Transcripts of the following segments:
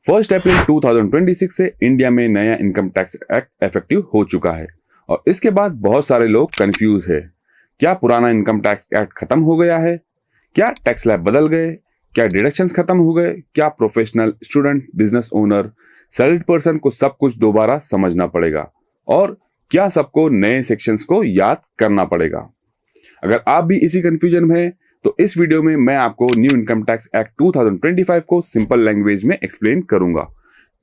1 अप्रैल 2026 से इंडिया में नया इनकम टैक्स एक्ट इफेक्टिव हो चुका है और इसके बाद बहुत सारे लोग कंफ्यूज है। क्या पुराना इनकम टैक्स एक्ट खत्म हो गया है? क्या टैक्स स्लैब बदल गए? क्या डिडक्शंस खत्म हो गए? क्या professional, student, business owner, salaried person को सब कुछ दोबारा समझना पड़ेगा? और क्या सबको नए सेक्शंस को याद करना पड़ेगा? अगर आप भी इसी कंफ्यूजन में हैं तो इस वीडियो में मैं आपको न्यू इनकम टैक्स एक्ट 2025 को सिंपल लैंग्वेज में एक्सप्लेन करूंगा,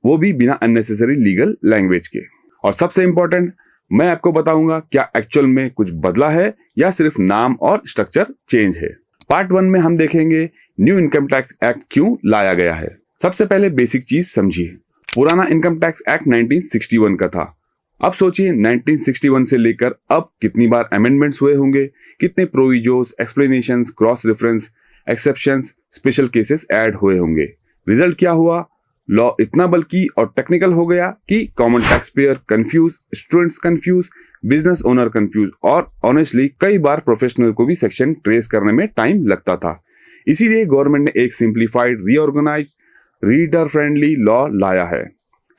वो भी बिना अननेसेसरी लीगल लैंग्वेज के। और सबसे इंपॉर्टेंट, मैं आपको बताऊंगा क्या एक्चुअल में कुछ बदला है या सिर्फ नाम और स्ट्रक्चर चेंज है। पार्ट 1 में हम देखेंगे न्यू इनकम टैक्स एक्ट क्यों लाया गया है। सबसे पहले बेसिक चीज समझिए। पुराना इनकम टैक्स एक्ट 1961 का था। अब सोचिए 1961 से लेकर अब कितनी बार अमेंडमेंट्स हुए होंगे, कितने provisos, explanations, cross reference, exceptions, special cases add हुए होंगे। रिजल्ट क्या हुआ? लॉ इतना बल्कि और टेक्निकल हो गया कि common tax payer confuse, students confuse, business owner confuse और ऑनेस्टली कई बार प्रोफेशनल को भी सेक्शन ट्रेस करने में टाइम लगता था। इसीलिए गवर्नमेंट ने एक simplified, reorganise, reader friendly law लाया है।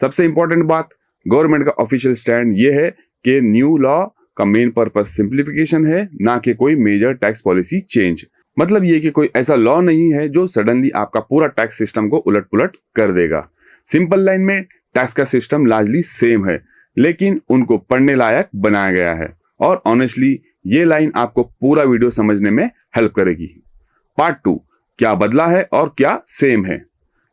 सबसे इंपॉर्टेंट बात, गवर्नमेंट का ऑफिशियल स्टैंड ये है कि न्यू लॉ का मेन पर्पस सिंप्लीफिकेशन है, ना कि कोई मेजर टैक्स पॉलिसी चेंज। मतलब ये कि कोई ऐसा लॉ नहीं है जो सडनली आपका पूरा टैक्स सिस्टम को उलट-पुलट कर देगा। सिंपल लाइन में, टैक्स का सिस्टम लार्जली सेम है, लेकिन उनको पढ़ने लायक बनाया गया है। और ऑनेस्टली ये लाइन आपको पूरा वीडियो समझने में हेल्प करेगी। पार्ट 2, क्या बदला है और क्या सेम है।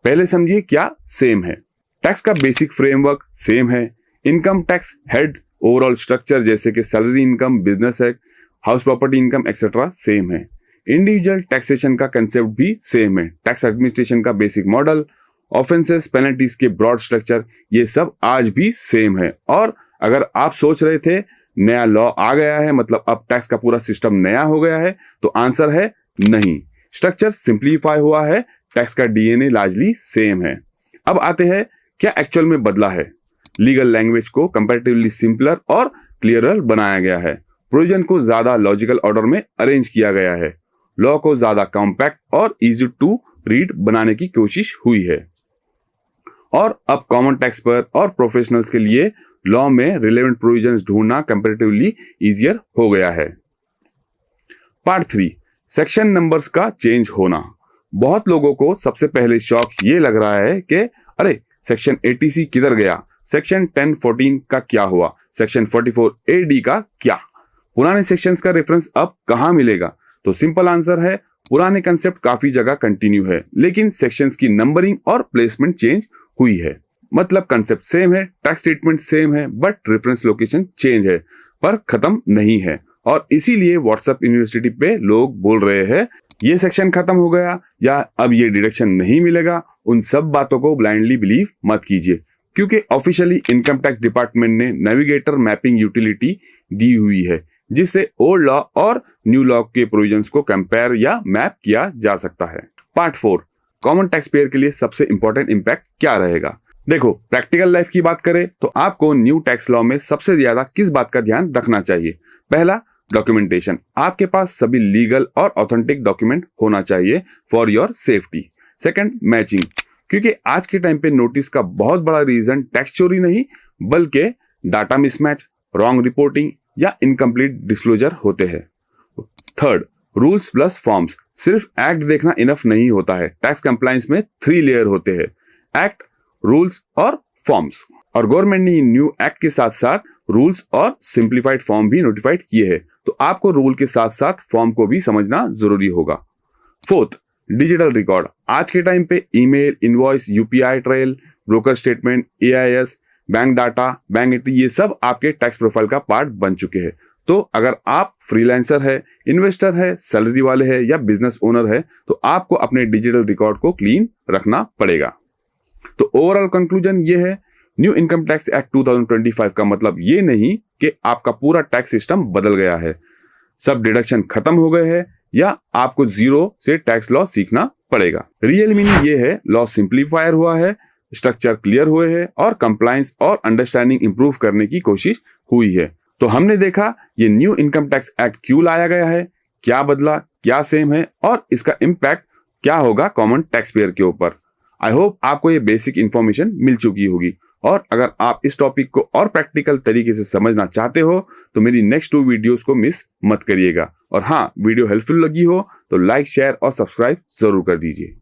पहले समझिए क्या सेम है। टैक्स का बेसिक फ्रेमवर्क सेम है। Income tax head, overall structure जैसे कि salary income, business act, house property income etcetera same है। इंडिविजुअल टैक्सेशन का कंसेप्ट भी सेम है। टैक्स एडमिनिस्ट्रेशन का बेसिक मॉडल, ऑफेंसेस, पेनल्टीज के ब्रॉड स्ट्रक्चर, ये सब आज भी सेम है। और अगर आप सोच रहे थे नया लॉ आ गया है मतलब अब टैक्स का पूरा सिस्टम नया हो गया है, तो आंसर है नहीं। स्ट्रक्चर सिंप्लीफाई हुआ है, टैक्स का डीएनए लार्जली सेम है। अब आते हैं क्या एक्चुअल में बदला है। लीगल लैंग्वेज को कंपैरेटिवली सिंपलर और क्लियरर बनाया गया है। प्रोविजन को ज्यादा लॉजिकल ऑर्डर में अरेंज किया गया है। लॉ को ज्यादा कॉम्पैक्ट और इजी टू रीड बनाने की कोशिश हुई है। और अब कॉमन टैक्स पर और प्रोफेशनल्स के लिए लॉ में रिलेवेंट प्रोविजंस ढूंढना कंपैरेटिवली इजियर हो गया है। पार्ट 3, सेक्शन नंबर्स का चेंज होना। बहुत लोगों को सबसे पहले शॉक ये लग रहा है कि अरे सेक्शन 80C किधर गया, सेक्शन 1014 का क्या हुआ, सेक्शन 44AD का क्या, पुराने सेक्शंस का रेफरेंस अब कहां मिलेगा? तो सिंपल आंसर है, पुराने कंसेप्ट काफी जगह कंटिन्यू है, लेकिन सेक्शंस की नंबरिंग और प्लेसमेंट चेंज हुई है। मतलब कंसेप्ट सेम है, टैक्स ट्रीटमेंट सेम है, बट रेफरेंस लोकेशन चेंज है, पर खत्म नहीं है। और इसीलिए व्हाट्सएप यूनिवर्सिटी पे लोग बोल रहे हैं ये सेक्शन खत्म हो गया या अब ये डिडक्शन नहीं मिलेगा। उन सब बातों को ब्लाइंडली बिलीव मत कीजिए, क्योंकि ऑफिशियली इनकम टैक्स डिपार्टमेंट ने नेविगेटर मैपिंग यूटिलिटी दी हुई है, जिससे ओल्ड लॉ और न्यू लॉ के प्रोविजंस को कंपेयर या मैप किया जा सकता है। पार्ट 4, कॉमन टैक्स पेयर के लिए सबसे इंपॉर्टेंट इंपैक्ट क्या रहेगा। देखो, प्रैक्टिकल लाइफ की बात करें तो आपको न्यू टैक्स लॉ में सबसे ज्यादा किस बात का ध्यान रखना चाहिए। पहला, डॉक्यूमेंटेशन। आपके पास सभी लीगल और ऑथेंटिक डॉक्यूमेंट होना चाहिए for your safety. Second, matching, क्योंकि आज के टाइम पे नोटिस का बहुत बड़ा रीजन टैक्स चोरी नहीं बल्कि डाटा मिसमैच, रॉन्ग रिपोर्टिंग या इनकम्प्लीट डिस्क्लोजर होते हैं। Third, rules plus forms. सिर्फ एक्ट देखना इनफ नहीं होता है। टैक्स कंप्लायंस में 3 लेयर होते हैं, एक्ट, रूल्स और फॉर्म्स। और गवर्नमेंट ने न्यू एक्ट के साथ साथ रूल्स और सिंप्लीफाइड फॉर्म भी नोटिफाइड किए हैं, तो आपको रूल के साथ साथ फॉर्म को भी समझना जरूरी होगा। Fourth, digital record. आज के टाइम पे email, invoice, UPI trail, broker statement, AIS, bank data, bank entry, ये सब आपके टैक्स प्रोफाइल का पार्ट बन चुके हैं। तो अगर आप फ्रीलांसर है, इन्वेस्टर है, सैलरी वाले है या बिजनेस ओनर है, तो आपको अपने डिजिटल रिकॉर्ड को क्लीन रखना पड़ेगा। तो ओवरऑल कंक्लूजन ये है, न्यू इनकम टैक्स एक्ट 2025 का मतलब ये नहीं कि आपका पूरा टैक्स सिस्टम बदल गया है, सब डिडक्शन खत्म हो गए हैं या आपको जीरो से टैक्स लॉ सीखना पड़ेगा। रियल मीनिंग ये है, लॉ सिंप्लीफायर हुआ है, स्ट्रक्चर क्लियर हुए हैं और कंप्लायंस और अंडरस्टैंडिंग इंप्रूव करने की कोशिश हुई है। तो हमने देखा ये न्यू इनकम टैक्स एक्ट क्यों लाया गया है, क्या बदला, क्या सेम है और इसका इम्पैक्ट क्या होगा कॉमन टैक्स पेयर के ऊपर। आई होप आपको ये बेसिक इन्फॉर्मेशन मिल चुकी होगी, और अगर आप इस टॉपिक को और प्रैक्टिकल तरीके से समझना चाहते हो तो मेरी नेक्स्ट 2 वीडियोस को मिस मत करिएगा। और हाँ, वीडियो हेल्पफुल लगी हो तो लाइक, शेयर और सब्सक्राइब जरूर कर दीजिए।